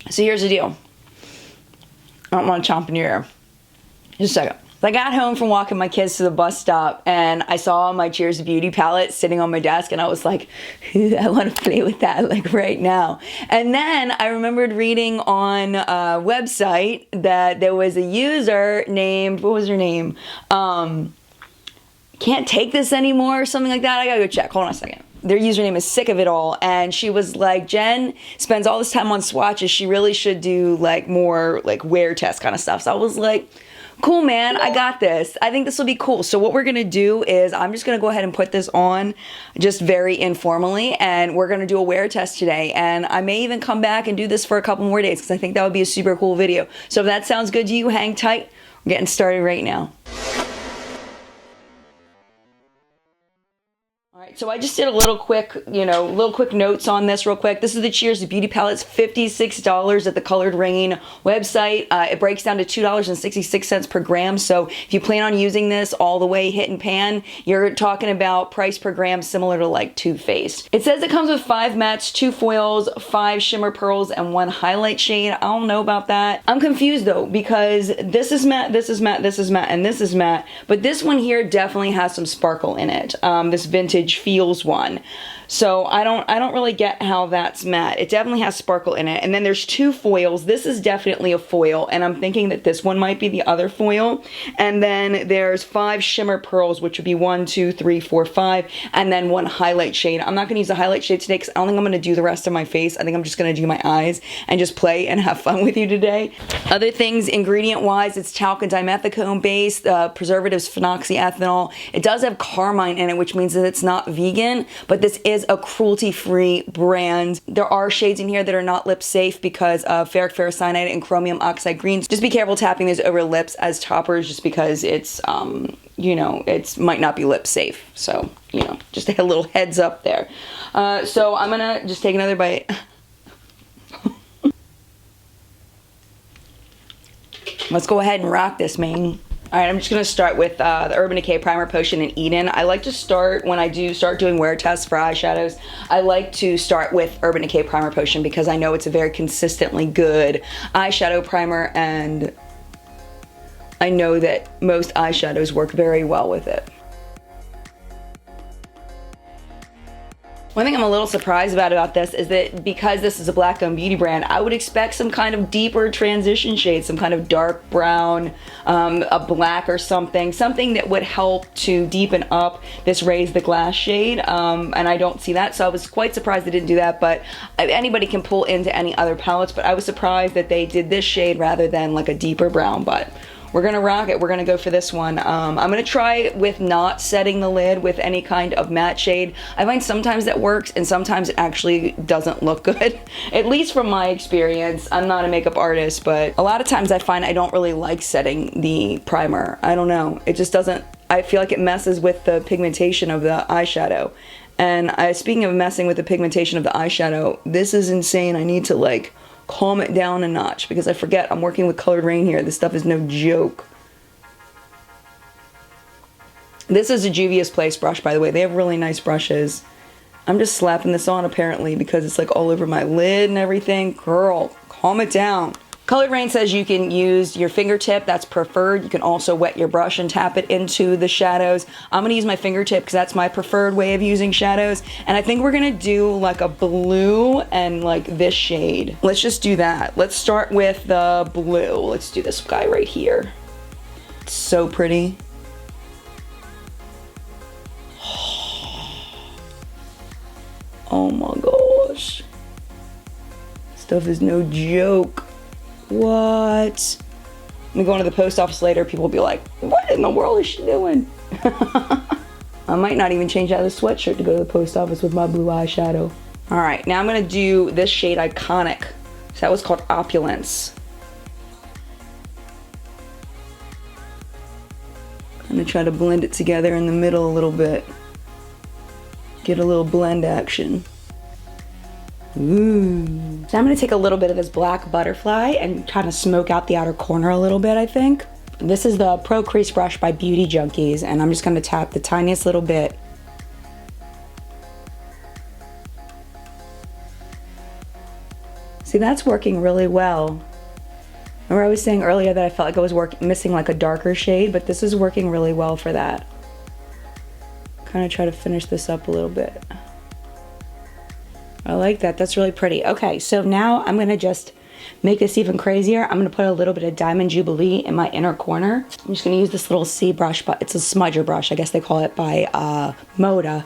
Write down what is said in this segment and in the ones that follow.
So here's the deal. I don't want to chomp in your ear. Just a second. I got home from walking my kids to the bus stop and I saw my Cheers Beauty palette sitting on my desk and I was like, I want to play with that like right now. And then I remembered reading on a website that there was a user named, what was her name? Can't take this anymore or something like that. I gotta go check. Hold on a second. Their username is Sick of It All, and she was like, Jen spends all this time on swatches. She really should do like more like wear test kind of stuff. So I was like, cool, man, I got this. I think this will be cool. So what we're gonna do is I'm just gonna go ahead and put this on just very informally, and we're gonna do a wear test today. And I may even come back and do this for a couple more days because I think that would be a super cool video. So if that sounds good to you, hang tight. We're getting started right now. So I just did a little quick, little quick notes on this real quick. This is the Cheers Beauty Palette. It's $56 at the Coloured Raine website. It breaks down to $2.66 per gram. So if you plan on using this all the way hit and pan, you're talking about price per gram similar to like Too Faced. It says it comes with 5 mattes, 2 foils, 5 shimmer pearls, and 1 highlight shade. I don't know about that. I'm confused though because this is matte, this is matte, this is matte, and this is matte. But this one here definitely has some sparkle in it. This vintage Feels one. So I don't really get how that's matte. It definitely has sparkle in it. And then there's 2 foils. This is definitely a foil, and I'm thinking that this one might be the other foil. And then there's 5 shimmer pearls, which would be 1, 2, 3, 4, 5, and then 1 highlight shade. I'm not gonna use the highlight shade today because I don't think I'm gonna do the rest of my face. I think I'm just gonna do my eyes and just play and have fun with you today. Other things, ingredient-wise, it's talc and dimethicone based, preservatives, phenoxyethanol. It does have Carmine in it, which means that it's not vegan, but this is a cruelty-free brand. There are shades in here that are not lip safe because of ferric ferrocyanide and chromium oxide greens. Just be careful tapping those over lips as toppers just because it's, it might not be lip safe. So, just a little heads up there. So I'm gonna just take another bite. Let's go ahead and rock this, man. Alright, I'm just going to start with the Urban Decay Primer Potion in Eden. I like to start, when I do start doing wear tests for eyeshadows, I like to start with Urban Decay Primer Potion because I know it's a very consistently good eyeshadow primer, and I know that most eyeshadows work very well with it. One thing I'm a little surprised about this is that because this is a black-owned beauty brand, I would expect some kind of deeper transition shade, some kind of dark brown, a black or something that would help to deepen up this Raise the Glass shade, and I don't see that, so I was quite surprised they didn't do that. But anybody can pull into any other palettes, but I was surprised that they did this shade rather than like a deeper brown. But we're gonna rock it. We're gonna go for this one. I'm gonna try with not setting the lid with any kind of matte shade. I find sometimes that works and sometimes it actually doesn't look good. At least from my experience. I'm not a makeup artist, but a lot of times I find I don't really like setting the primer. I don't know. It just doesn't, I feel like it messes with the pigmentation of the eyeshadow. And speaking of messing with the pigmentation of the eyeshadow, this is insane. I need to like calm it down a notch because I forget I'm working with Coloured Raine here. This stuff is no joke. This is a Juvia's Place brush, by the way. They have really nice brushes. I'm just slapping this on apparently because it's like all over my lid and everything. Girl, calm it down. Coloured Raine says you can use your fingertip, that's preferred. You can also wet your brush and tap it into the shadows. I'm gonna use my fingertip because that's my preferred way of using shadows. And I think we're gonna do like a blue and like this shade. Let's just do that. Let's start with the blue. Let's do this guy right here. It's so pretty. Oh my gosh. Stuff is no joke. What? When we go into the post office later, people will be like, what in the world is she doing? I might not even change out of the sweatshirt to go to the post office with my blue eyeshadow. All right, now I'm gonna do this shade Iconic. So that was called Opulence. I'm gonna try to blend it together in the middle a little bit. Get a little blend action. Ooh. So I'm going to take a little bit of this black butterfly and kind of smoke out the outer corner a little bit, I think. This is the Pro Crease Brush by Beauty Junkies, and I'm just going to tap the tiniest little bit. See, that's working really well. Remember I was saying earlier that I felt like I was missing like a darker shade, but this is working really well for that. Kind of try to finish this up a little bit. I like that. That's really pretty. Okay, so now I'm going to just make this even crazier. I'm going to put a little bit of Diamond Jubilee in my inner corner. I'm just going to use this little C brush, but it's a smudger brush. I guess they call it by Moda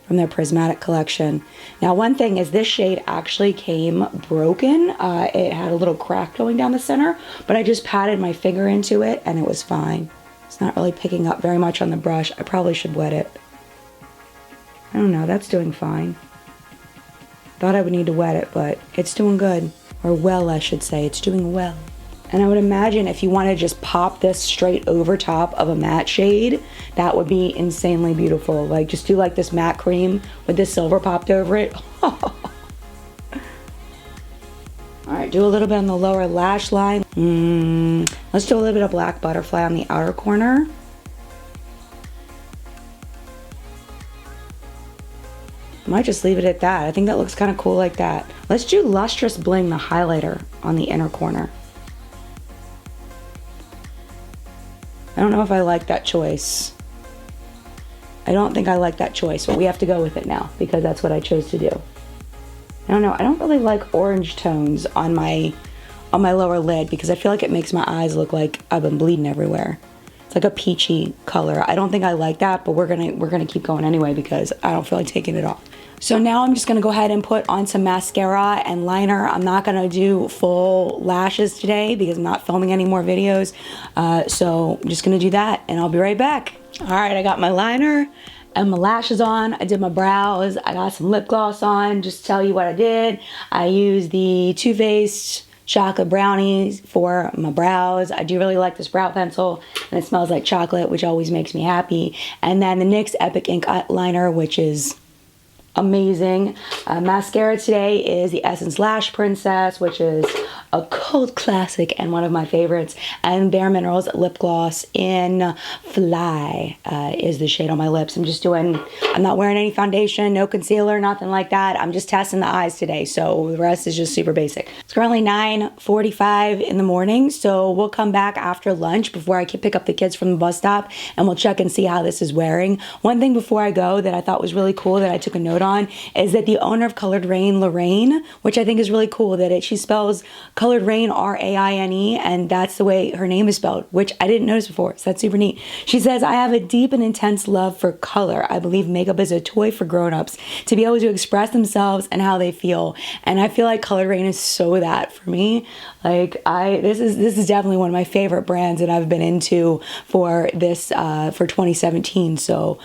from their Prismatic collection. Now, one thing is this shade actually came broken. It had a little crack going down the center, but I just patted my finger into it and it was fine. It's not really picking up very much on the brush. I probably should wet it. I don't know, that's doing fine. Thought I would need to wet it, but it's doing good. Or well, I should say, it's doing well. And I would imagine if you want to just pop this straight over top of a matte shade, that would be insanely beautiful. Like just do like this matte cream with this silver popped over it. All right, do a little bit on the lower lash line. Let's do a little bit of Black Butterfly on the outer corner. Might just leave it at that. I think that looks kind of cool like that. Let's do Lustrous Bling, the highlighter, on the inner corner. I don't know if I like that choice. I don't think I like that choice, but we have to go with it now because that's what I chose to do. I don't know. I don't really like orange tones on my lower lid because I feel like it makes my eyes look like I've been bleeding everywhere. It's like a peachy color. I don't think I like that, but we're gonna keep going anyway because I don't feel like taking it off. So now I'm just gonna go ahead and put on some mascara and liner. I'm not gonna do full lashes today because I'm not filming any more videos. So I'm just gonna do that and I'll be right back. All right, I got my liner and my lashes on. I did my brows. I got some lip gloss on. Just to tell you what I did. I used the Too Faced Chocolate Brownies for my brows. I do really like this brow pencil and it smells like chocolate, which always makes me happy. And then the NYX Epic Ink liner, which is amazing. Mascara today is the Essence Lash Princess, which is a cult classic and one of my favorites. And Bare Minerals lip gloss in Fly is the shade on my lips. I'm not wearing any foundation, no concealer, nothing like that. I'm just testing the eyes today, so the rest is just super basic. It's currently 9:45 in the morning, so we'll come back after lunch before I pick up the kids from the bus stop and we'll check and see how this is wearing. One thing before I go that I thought was really cool that I took a note on is that the owner of Coloured Raine, Lorraine, which I think is really cool, that she spells Coloured Raine R-A-I-N-E, and that's the way her name is spelled, which I didn't notice before, so that's super neat. She says, I have a deep and intense love for color. I believe makeup is a toy for grown-ups to be able to express themselves and how they feel, and I feel like Coloured Raine is so that for me. Like this is definitely one of my favorite brands that I've been into for this for 2017. So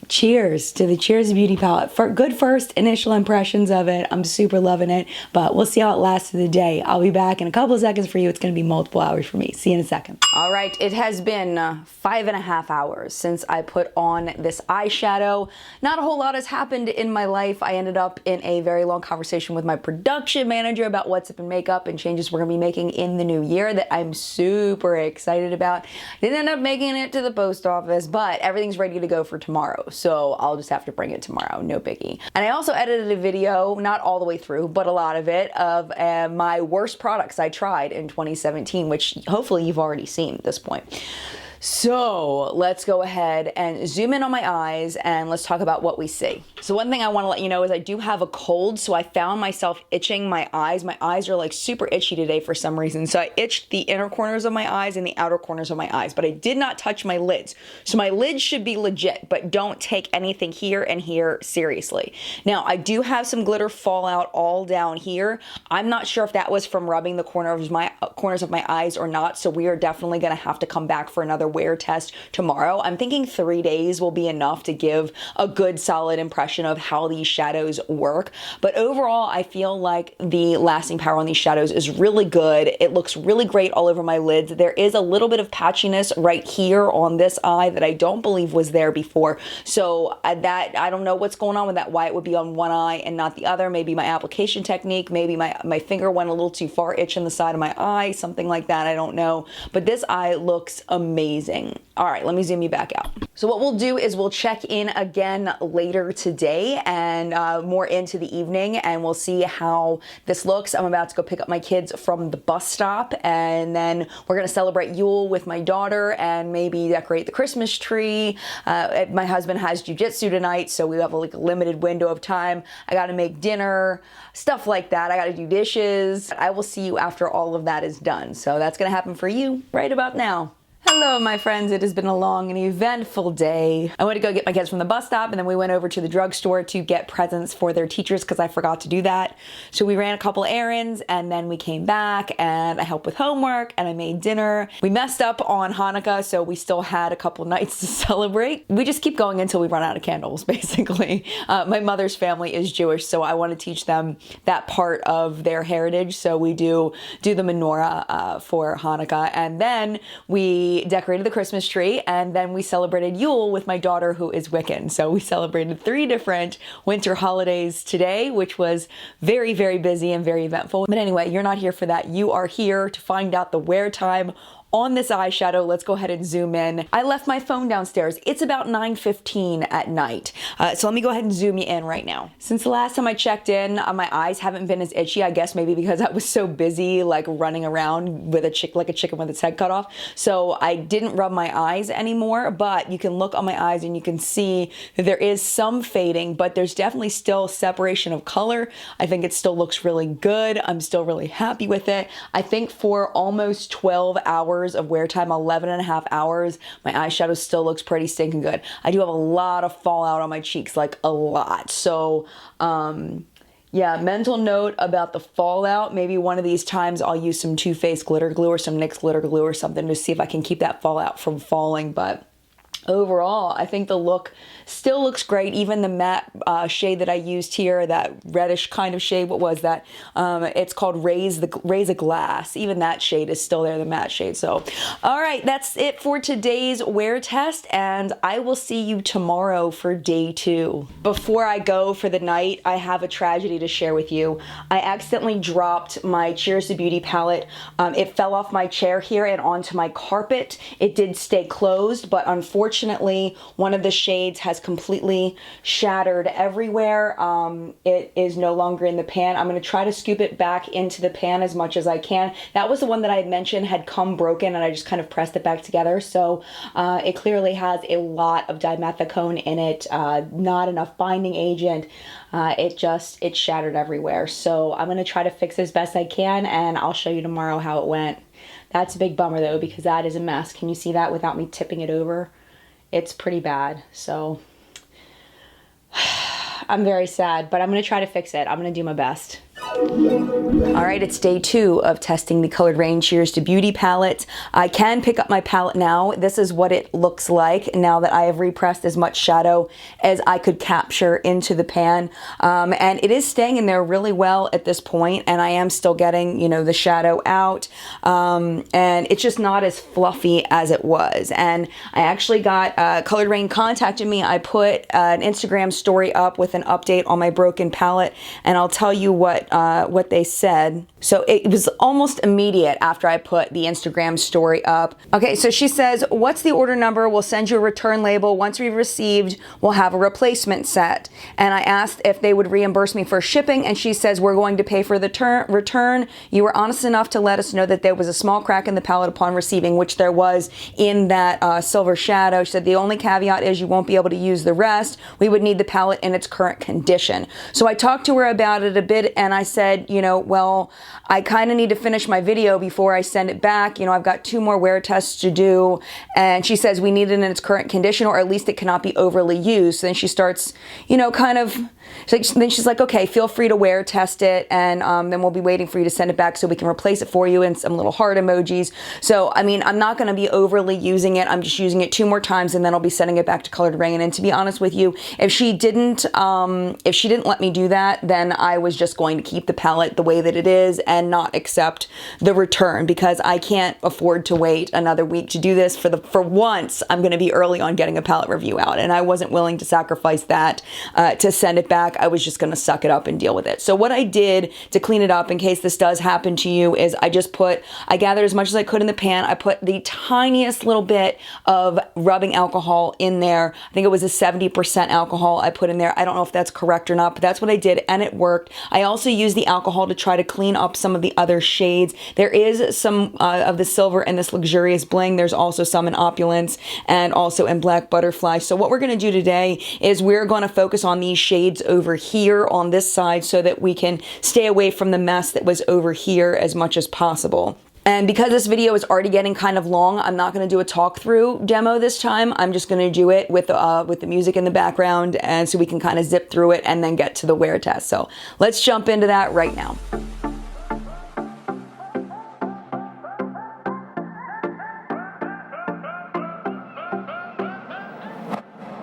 cheers to the Cheers Beauty Palette. For good first initial impressions of it. I'm super loving it, but we'll see how it lasts through the day. I'll be back in a couple of seconds for you. It's going to be multiple hours for me. See you in a second. All right, it has been 5.5 hours since I put on this eyeshadow. Not a whole lot has happened in my life. I ended up in a very long conversation with my production manager about what's up in makeup and changes we're going to be making in the new year that I'm super excited about. Didn't end up making it to the post office, but everything's ready to go for tomorrow, so I'll just have to bring it tomorrow, no biggie. And I also edited a video, not all the way through, but a lot of it, of my worst products I tried in 2017, which hopefully you've already seen at this point. So let's go ahead and zoom in on my eyes and let's talk about what we see. So one thing I want to let you know is I do have a cold, so I found myself itching my eyes. My eyes are like super itchy today for some reason. So I itched the inner corners of my eyes and the outer corners of my eyes, but I did not touch my lids. So my lids should be legit, but don't take anything here and here seriously. Now I do have some glitter fallout all down here. I'm not sure if that was from rubbing the corners of my eyes or not. So we are definitely going to have to come back for another wear test tomorrow. I'm thinking 3 days will be enough to give a good solid impression of how these shadows work. But overall, I feel like the lasting power on these shadows is really good. It looks really great all over my lids. There is a little bit of patchiness right here on this eye that I don't believe was there before. So I don't know what's going on with that, why it would be on one eye and not the other. Maybe my application technique, maybe my finger went a little too far itching the side of my eye, something like that. I don't know. But this eye looks amazing. amazing. All right, let me zoom you back out. So what we'll do is we'll check in again later today and more into the evening, and we'll see how this looks. I'm about to go pick up my kids from the bus stop, and then we're gonna celebrate Yule with my daughter and maybe decorate the Christmas tree. My husband has jujitsu tonight, so we have a limited window of time. I gotta make dinner, stuff like that. I gotta do dishes. I will see you after all of that is done. So that's gonna happen for you right about now. Hello, my friends. It has been a long and eventful day. I went to go get my kids from the bus stop, and then we went over to the drugstore to get presents for their teachers because I forgot to do that. So we ran a couple errands, and then we came back, and I helped with homework, and I made dinner. We messed up on Hanukkah, so we still had a couple nights to celebrate. We just keep going until we run out of candles, basically. My mother's family is Jewish, so I want to teach them that part of their heritage. So we do the menorah for Hanukkah, and then we decorated the Christmas tree, and then we celebrated Yule with my daughter, who is Wiccan. So we celebrated 3 different winter holidays today, which was very, very busy and very eventful. But anyway, you're not here for that. You are here to find out the wear time on this eyeshadow. Let's go ahead and zoom in. I left my phone downstairs. It's about 9:15 at night. So let me go ahead and zoom you in right now. Since the last time I checked in, my eyes haven't been as itchy. I guess maybe because I was so busy like running around with like a chicken with its head cut off. So I didn't rub my eyes anymore, but you can look on my eyes and you can see that there is some fading, but there's definitely still separation of color. I think it still looks really good. I'm still really happy with it. I think for almost 12 hours of wear time, 11 and a half hours, my eyeshadow still looks pretty stinking good. I do have a lot of fallout on my cheeks, like a lot. So, yeah, mental note about the fallout. Maybe one of these times I'll use some Too Faced glitter glue or some NYX glitter glue or something to see if I can keep that fallout from falling, but overall, I think the look still looks great. Even the matte shade that I used here, that reddish kind of shade, what was that? It's called Raise a Glass. Even that shade is still there, the matte shade. So, all right, that's it for today's wear test, and I will see you tomorrow for day 2. Before I go for the night, I have a tragedy to share with you. I accidentally dropped my Cheers to Beauty palette. It fell off my chair here and onto my carpet. It did stay closed, but unfortunately, one of the shades has completely shattered everywhere. It is no longer in the pan. I'm going to try to scoop it back into the pan as much as I can. That was the one that I had mentioned had come broken, and I just kind of pressed it back together. So it clearly has a lot of dimethicone in it, not enough binding agent. It shattered everywhere. So I'm going to try to fix it as best I can, and I'll show you tomorrow how it went. That's a big bummer though, because that is a mess. Can you see that without me tipping it over? It's pretty bad, so I'm very sad, but I'm gonna try to fix it. I'm gonna do my best. All right, it's day 2 of testing the Coloured Raine Cheers to Beauty palette. I can pick up my palette now. This is what it looks like now that I have repressed as much shadow as I could capture into the pan. And it is staying in there really well at this point, and I am still getting, you know, the shadow out. And it's just not as fluffy as it was. And I actually got, Coloured Raine contacted me. I put an Instagram story up with an update on my broken palette, and I'll tell you what they said. So it was almost immediate after I put the Instagram story up. Okay, so she says, what's the order number? We'll send you a return label. Once we've received, we'll have a replacement set. And I asked if they would reimburse me for shipping, and she says, we're going to pay for the return. You were honest enough to let us know that there was a small crack in the palette upon receiving, which there was in that silver shadow. She said, the only caveat is you won't be able to use the rest. We would need the palette in its current condition. So I talked to her about it a bit, and I said, you know, well, I kind of need to finish my video before I send it back. You know, I've got 2 more wear tests to do. And she says we need it in its current condition, or at least it cannot be overly used. So then she starts, you know, kind of, then she's like, okay, feel free to wear test it, and then we'll be waiting for you to send it back so we can replace it for you, and some little heart emojis. So, I mean, I'm not going to be overly using it. I'm just using it 2 more times, and then I'll be sending it back to Coloured Raine. And to be honest with you, if she didn't let me do that, then I was just going to keep keep the palette the way that it is and not accept the return, because I can't afford to wait another week to do this. For once, I'm going to be early on getting a palette review out, and I wasn't willing to sacrifice that to send it back. I was just going to suck it up and deal with it. So what I did to clean it up in case this does happen to you is I gathered as much as I could in the pan. I put the tiniest little bit of rubbing alcohol in there. I think it was a 70% alcohol I put in there. I don't know if that's correct or not, but that's what I did, and it worked. I also used the alcohol to try to clean up some of the other shades. There is some of the silver in this Luxurious Bling. There's also some in Opulence and also in Black Butterfly. So what we're going to do today is we're going to focus on these shades over here on this side so that we can stay away from the mess that was over here as much as possible. And because this video is already getting kind of long, I'm not going to do a talk through demo this time. I'm just going to do it with the music in the background, and so we can kind of zip through it and then get to the wear test. So let's jump into that right now.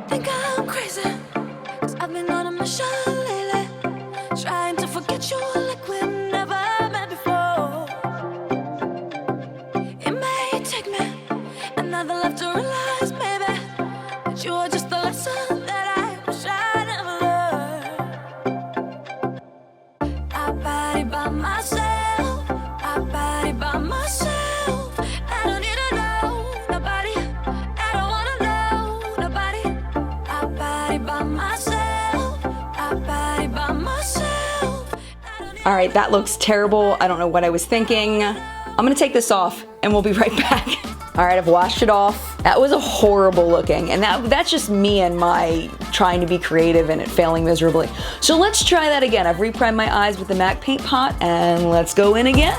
Think I'm crazy, 'cause I've been on a mission lately, trying to forget you like we never met before. It may take me another life to realize, maybe, that you are just the lesson that I wish I never learned. I body by myself, I body by myself. I don't need to know nobody, I don't wanna know nobody. I body by myself, I body by myself. All right, that looks terrible. I don't know what I was thinking. I'm gonna take this off and we'll be right back. All right, I've washed it off. That was a horrible looking, and that's just me and my trying to be creative and it failing miserably. So let's try that again. I've reprimed my eyes with the MAC paint pot, and let's go in again.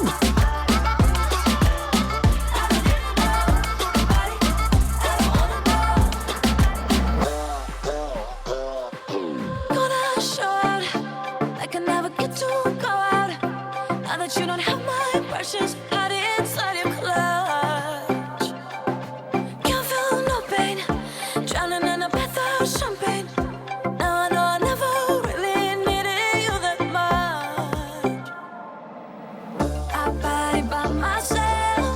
Gonna show out like I never get to go out. Now that you don't have my precious heart inside your clutch. Can't feel no pain, drowning in a bath of champagne. Now I know I never really needed you that much. I body by myself,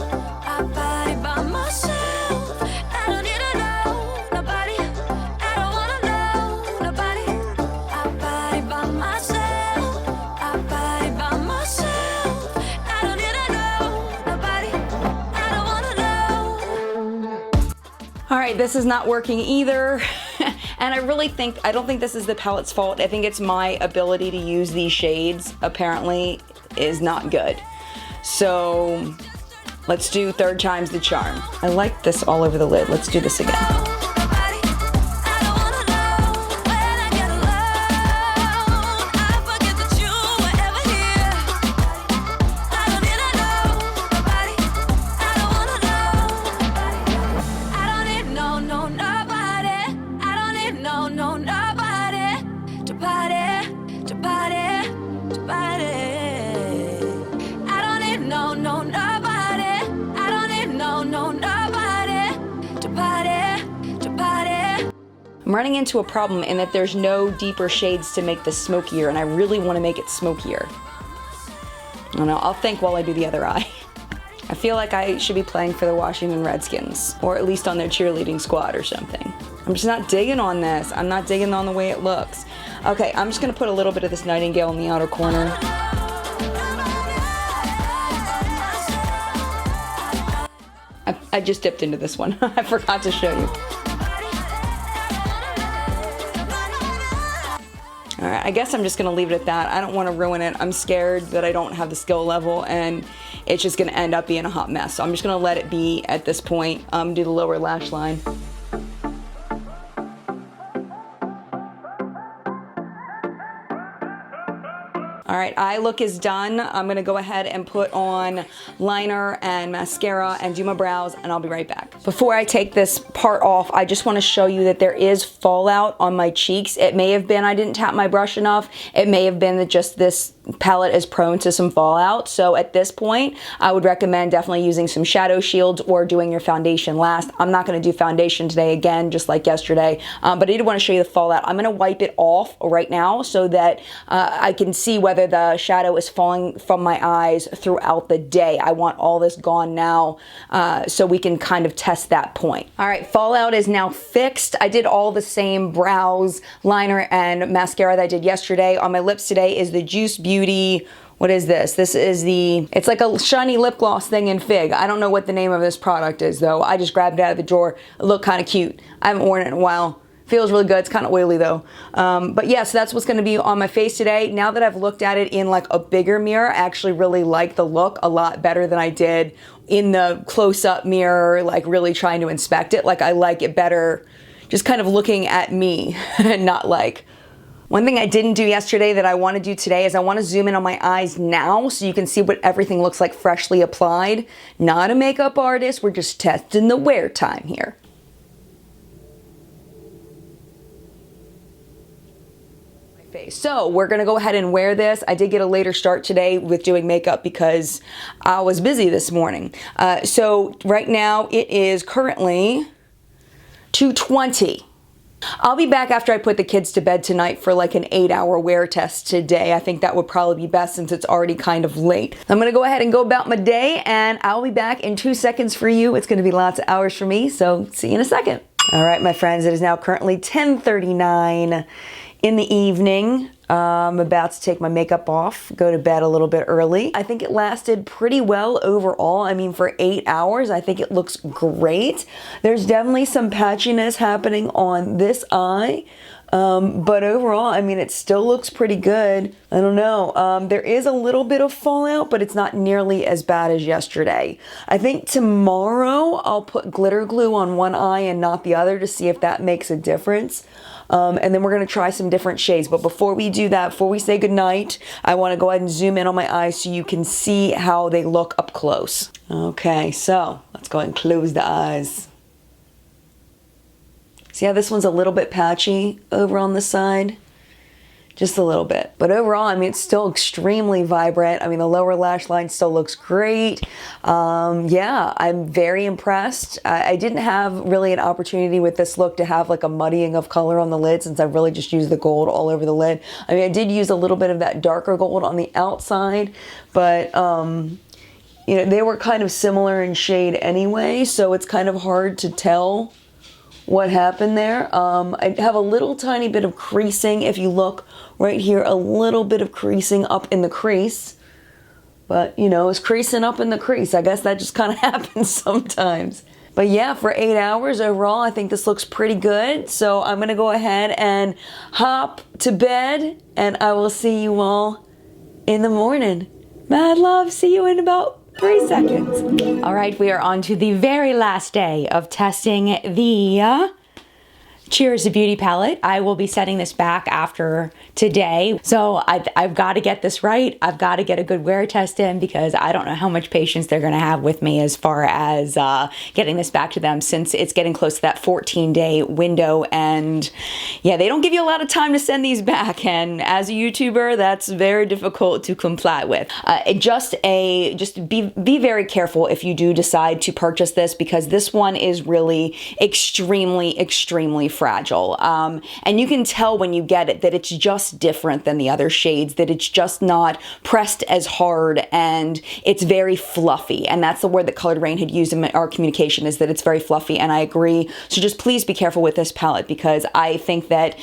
I body by myself. I don't need to know nobody, I don't wanna know nobody. I body by myself, I body by myself. I don't need to know nobody, I don't wanna know. All right, this is not working either. And I don't think this is the palette's fault. I think it's my ability to use these shades apparently is not good. So let's do third time's the charm. I like this all over the lid. Let's do this again. Nobody, I don't wanna know. When I get alone, I forget that you were ever here. I don't need to know nobody, I don't wanna know. I don't need nobody. I don't need nobody to party, to party, to party. I don't need nobody. I don't need nobody to party, to party. I'm running into a problem in that there's no deeper shades to make this smokier, and I really want to make it smokier. I don't know, I'll think while I do the other eye. I feel like I should be playing for the Washington Redskins, or at least on their cheerleading squad or something. I'm just not digging on this. I'm not digging on the way it looks. Okay, I'm just gonna put a little bit of this Nightingale in the outer corner. I just dipped into this one. I forgot to show you. All right, I guess I'm just gonna leave it at that. I don't wanna ruin it. I'm scared that I don't have the skill level and it's just gonna end up being a hot mess. So I'm just gonna let it be at this point. Do the lower lash line. All right, eye look is done. I'm gonna go ahead and put on liner and mascara and do my brows, and I'll be right back. Before I take this part off, I just wanna show you that there is fallout on my cheeks. It may have been I didn't tap my brush enough. It may have been that just this palette is prone to some fallout. So at this point, I would recommend definitely using some shadow shields or doing your foundation last. I'm not going to do foundation today again, just like yesterday, but I did want to show you the fallout. I'm going to wipe it off right now so that I can see whether the shadow is falling from my eyes throughout the day. I want all this gone now so we can kind of test that point. All right, fallout is now fixed. I did all the same brows, liner, and mascara that I did yesterday. On my lips today is the Juice Beauty. What is this? This is it's like a shiny lip gloss thing in Fig. I don't know what the name of this product is though. I just grabbed it out of the drawer. It looked kind of cute. I haven't worn it in a while. Feels really good. It's kind of oily though. But yeah, so that's what's going to be on my face today. Now that I've looked at it in like a bigger mirror, I actually really like the look a lot better than I did in the close-up mirror, like really trying to inspect it. Like I like it better just kind of looking at me and not like. One thing I didn't do yesterday that I want to do today is I want to zoom in on my eyes now so you can see what everything looks like freshly applied. Not a makeup artist, we're just testing the wear time here. So we're gonna go ahead and wear this. I did get a later start today with doing makeup because I was busy this morning. So right now it is currently 2:20. I'll be back after I put the kids to bed tonight for like an 8-hour wear test today. I think that would probably be best since it's already kind of late. I'm gonna go ahead and go about my day and I'll be back in 2 seconds for you. It's gonna be lots of hours for me, so see you in a second. All right, my friends, it is now currently 10:39 in the evening. I'm about to take my makeup off, go to bed a little bit early. I think it lasted pretty well overall. I mean, for 8 hours, I think it looks great. There's definitely some patchiness happening on this eye, but overall, I mean, it still looks pretty good. I don't know. There is a little bit of fallout, but it's not nearly as bad as yesterday. I think tomorrow I'll put glitter glue on one eye and not the other to see if that makes a difference. And then we're going to try some different shades. But before we do that, before we say goodnight, I want to go ahead and zoom in on my eyes so you can see how they look up close. Okay, so let's go ahead and close the eyes. See how this one's a little bit patchy over on the side? Just a little bit. But overall, I mean, it's still extremely vibrant. I mean, the lower lash line still looks great. Yeah, I'm very impressed. I didn't have really an opportunity with this look to have like a muddying of color on the lid since I really just used the gold all over the lid. I mean, I did use a little bit of that darker gold on the outside, but you know, they were kind of similar in shade anyway, so it's kind of hard to tell what happened there. I have a little tiny bit of creasing. If you look right here, a little bit of creasing up in the crease. But, you know, it's creasing up in the crease. I guess that just kind of happens sometimes. But yeah, for 8 hours overall, I think this looks pretty good. So I'm going to go ahead and hop to bed, and I will see you all in the morning. Mad love. See you in about 3 seconds. All right, we are on to the very last day of testing the Cheers to Beauty palette. I will be setting this back after today. So I've got to get this right. I've got to get a good wear test in because I don't know how much patience they're going to have with me as far as getting this back to them since it's getting close to that 14-day window. And yeah, they don't give you a lot of time to send these back. And as a YouTuber, that's very difficult to comply with. Just be very careful if you do decide to purchase this because this one is really extremely fragile. And you can tell when you get it that it's just different than the other shades, that it's just not pressed as hard and it's very fluffy. And that's the word that Coloured Raine had used in our communication, is that it's very fluffy, and I agree. So just please be careful with this palette because I think that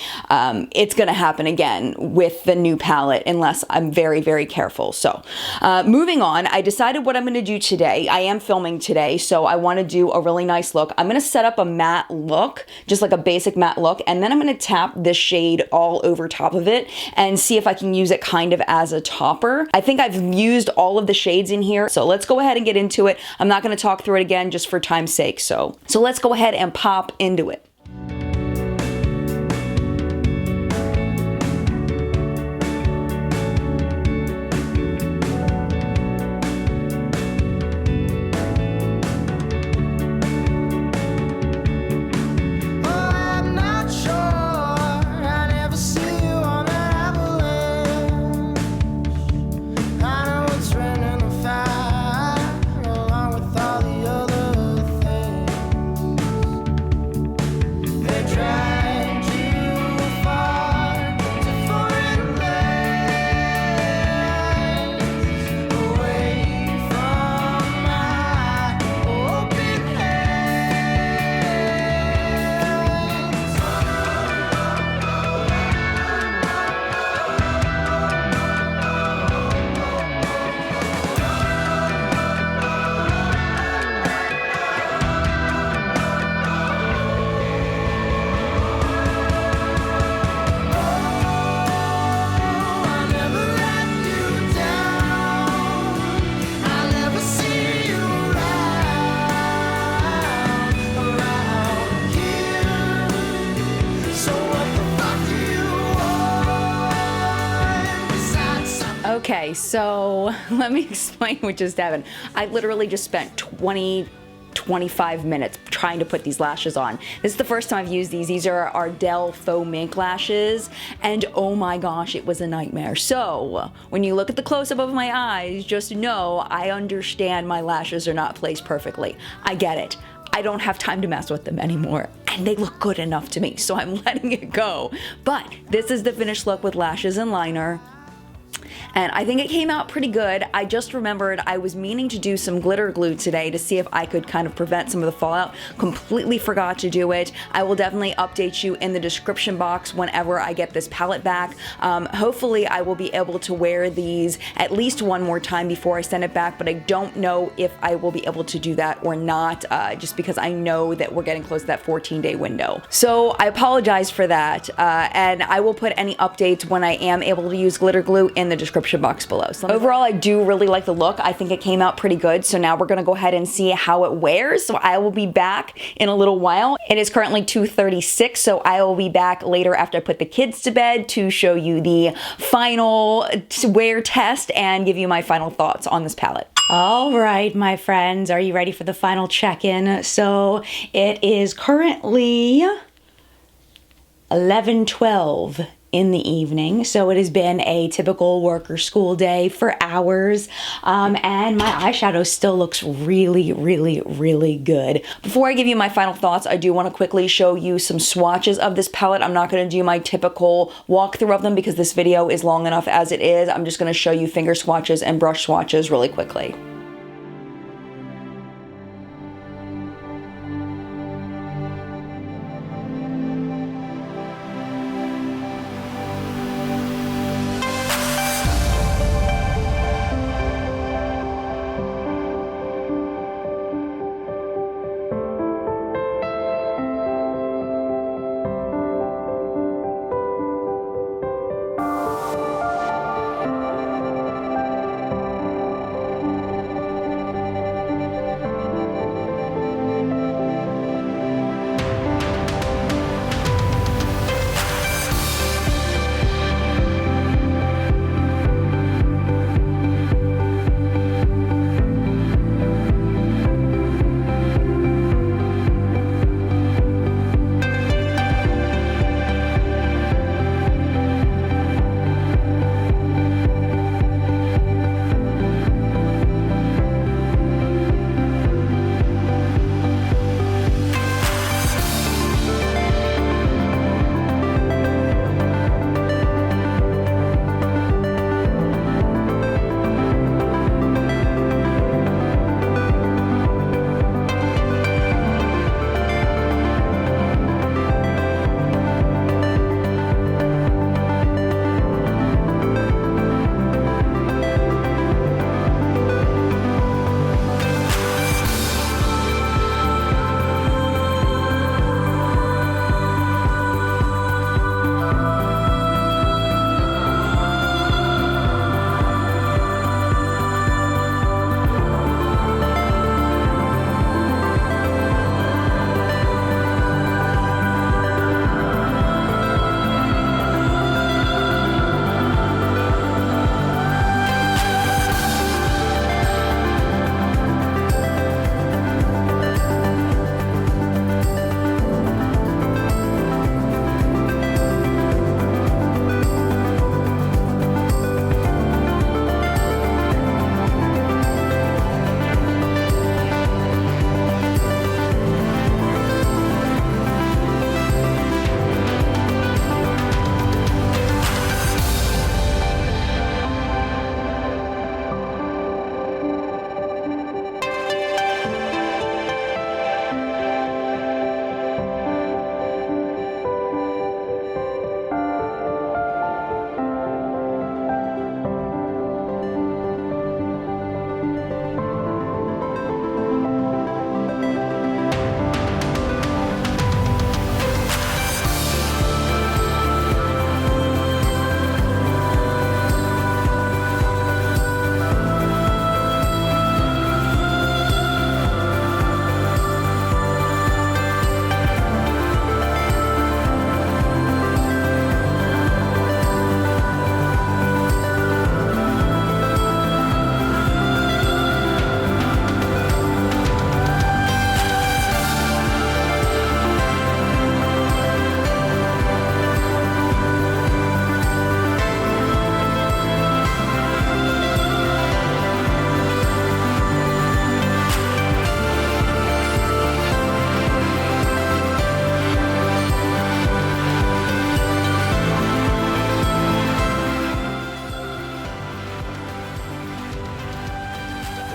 it's going to happen again with the new palette unless I'm very careful. So moving on, I decided what I'm going to do today. I am filming today, so I want to do a really nice look. I'm going to set up a matte look, just like a basic matte look, and then I'm going to tap this shade all over top of it and see if I can use it kind of as a topper. I think I've used all of the shades in here, so let's go ahead and get into it. I'm not going to talk through it again just for time's sake, so let's go ahead and pop into it. Okay, so let me explain what just happened. I literally just spent 25 minutes trying to put these lashes on. This is the first time I've used these. These are Ardell faux mink lashes, and oh my gosh, it was a nightmare. So when you look at the close-up of my eyes, just know I understand my lashes are not placed perfectly. I get it. I don't have time to mess with them anymore, and they look good enough to me, so I'm letting it go. But this is the finished look with lashes and liner. And I think it came out pretty good. I just remembered I was meaning to do some glitter glue today to see if I could kind of prevent some of the fallout. Completely forgot to do it. I will definitely update you in the description box whenever I get this palette back. Hopefully I will be able to wear these at least one more time before I send it back, but I don't know if I will be able to do that or not, just because I know that we're getting close to that 14-day window. So I apologize for that, and I will put any updates when I am able to use glitter glue in the description box below. So overall, I do really like the look. I think it came out pretty good. So now we're gonna go ahead and see how it wears. So I will be back in a little while. It is currently 2:36, so I will be back later after I put the kids to bed to show you the final wear test and give you my final thoughts on this palette. All right, my friends, are you ready for the final check-in? So it is currently 11:12 in the evening, so it has been a typical work or school day for hours, and my eyeshadow still looks really, really, really good. Before I give you my final thoughts, I do want to quickly show you some swatches of this palette. I'm not going to do my typical walkthrough of them because this video is long enough as it is. I'm just going to show you finger swatches and brush swatches really quickly.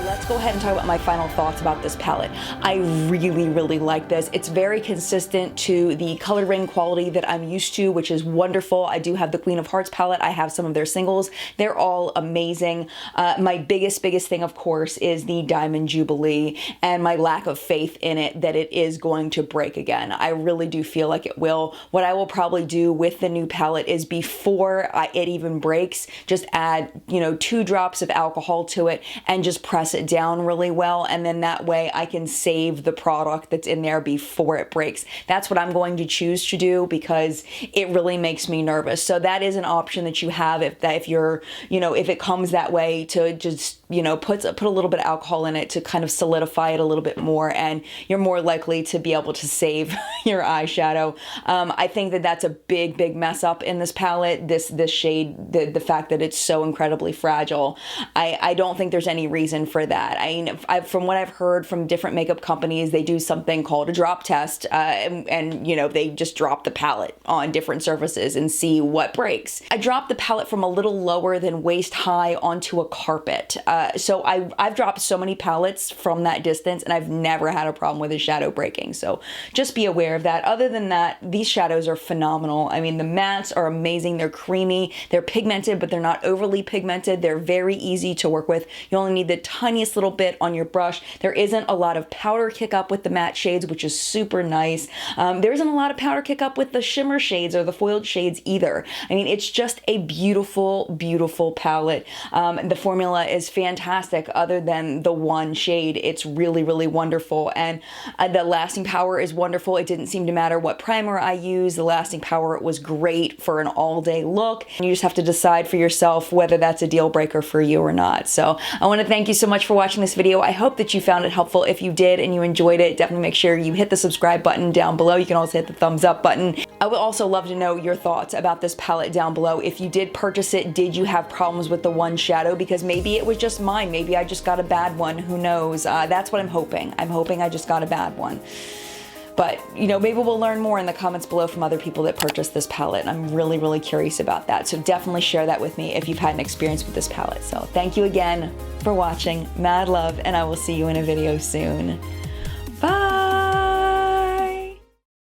let's go ahead and talk about my final thoughts about this palette. I really, really like this. It's very consistent to the Coloured Raine quality that I'm used to, which is wonderful. I do have the Queen of Hearts palette. I have some of their singles. They're all amazing. My biggest thing, of course, is the Diamond Jubilee and my lack of faith in it that it is going to break again. I really do feel like it will. What I will probably do with the new palette is before it even breaks, just add, you know, 2 drops of alcohol to it and just press it down really well, and then that way I can save the product that's in there before it breaks. That's what I'm going to choose to do because it really makes me nervous. So that is an option that you have if you're, you know, if it comes that way, to just, you know, put a little bit of alcohol in it to kind of solidify it a little bit more, and you're more likely to be able to save your eyeshadow. I think that that's a big mess up in this palette, this shade, the fact that it's so incredibly fragile. I don't think there's any reason for that. I mean, from what I've heard from different makeup companies, they do something called a drop test, and you know, they just drop the palette on different surfaces and see what breaks. I dropped the palette from a little lower than waist high onto a carpet. So I've dropped so many palettes from that distance, and I've never had a problem with a shadow breaking. So just be aware of that. Other than that, these shadows are phenomenal. I mean, the mattes are amazing. They're creamy. They're pigmented, but they're not overly pigmented. They're very easy to work with. You only need the tiniest little bit on your brush. There isn't a lot of powder kick up with the matte shades, which is super nice. There isn't a lot of powder kick up with the shimmer shades or the foiled shades either. I mean, it's just a beautiful palette. The formula is fantastic other than the one shade. It's really wonderful, and the lasting power is wonderful. It didn't seem to matter what primer I used. The lasting power was great for an all-day look, and you just have to decide for yourself whether that's a deal breaker for you or not. So I want to thank you so much for watching this video. I hope that you found it helpful. If you did and you enjoyed it, definitely make sure you hit the subscribe button down below. You can also hit the thumbs up button. I would also love to know your thoughts about this palette down below. If you did purchase it, did you have problems with the one shadow? Because maybe it was just mine. Maybe I just got a bad one. Who knows? That's what I'm hoping. I'm hoping I just got a bad one. But, you know, maybe we'll learn more in the comments below from other people that purchased this palette. And I'm really curious about that. So definitely share that with me if you've had an experience with this palette. So thank you again for watching. Mad love, and I will see you in a video soon.